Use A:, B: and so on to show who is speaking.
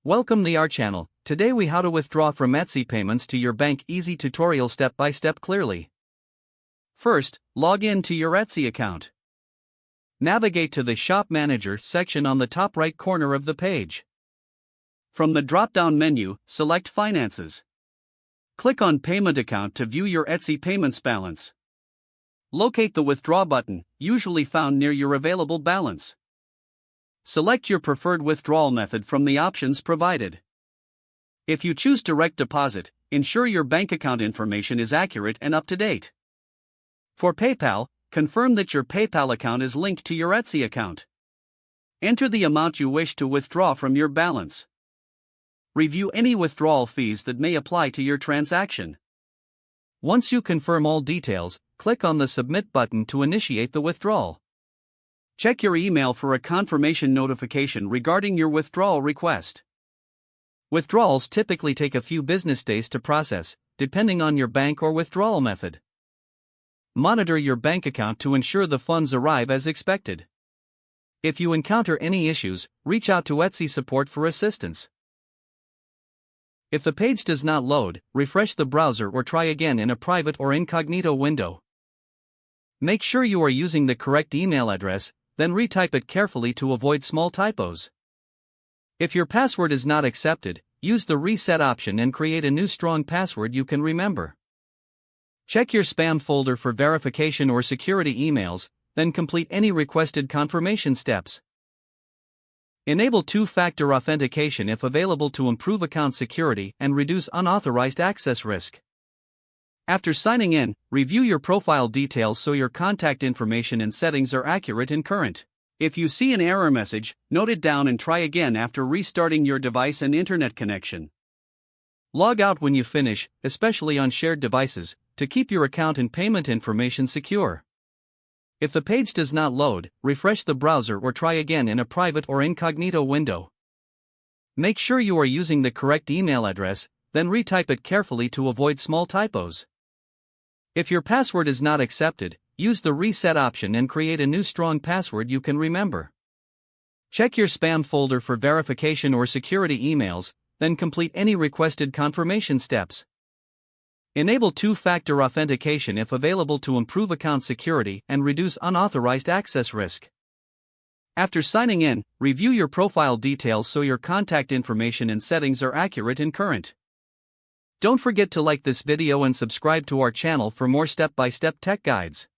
A: Welcome to our channel. Today we how to withdraw from Etsy payments to your bank easy tutorial step by step clearly. First, log in to your Etsy account. Navigate to the Shop Manager section on the top right corner of the page. From the drop-down menu, select Finances. Click on Payment Account to view your Etsy payments balance. Locate the Withdraw button, usually found near your available balance. Select your preferred withdrawal method from the options provided. If you choose direct deposit, ensure your bank account information is accurate and up to date. For PayPal, confirm that your PayPal account is linked to your Etsy account. Enter the amount you wish to withdraw from your balance. Review any withdrawal fees that may apply to your transaction. Once you confirm all details, click on the Submit button to initiate the withdrawal. Check your email for a confirmation notification regarding your withdrawal request. Withdrawals typically take a few business days to process, depending on your bank or withdrawal method. Monitor your bank account to ensure the funds arrive as expected. If you encounter any issues, reach out to Etsy support for assistance. If the page does not load, refresh the browser or try again in a private or incognito window. Make sure you are using the correct email address, then retype it carefully to avoid small typos. If your password is not accepted, use the reset option and create a new strong password you can remember. Check your spam folder for verification or security emails, then complete any requested confirmation steps. Enable two-factor authentication if available to improve account security and reduce unauthorized access risk. After signing in, review your profile details so your contact information and settings are accurate and current. If you see an error message, note it down and try again after restarting your device and internet connection. Log out when you finish, especially on shared devices, to keep your account and payment information secure. If the page does not load, refresh the browser or try again in a private or incognito window. Make sure you are using the correct email address, then retype it carefully to avoid small typos. If your password is not accepted, use the reset option and create a new strong password you can remember. Check your spam folder for verification or security emails, then complete any requested confirmation steps. Enable two-factor authentication if available to improve account security and reduce unauthorized access risk. After signing in, review your profile details so your contact information and settings are accurate and current. Don't forget to like this video and subscribe to our channel for more step-by-step tech guides.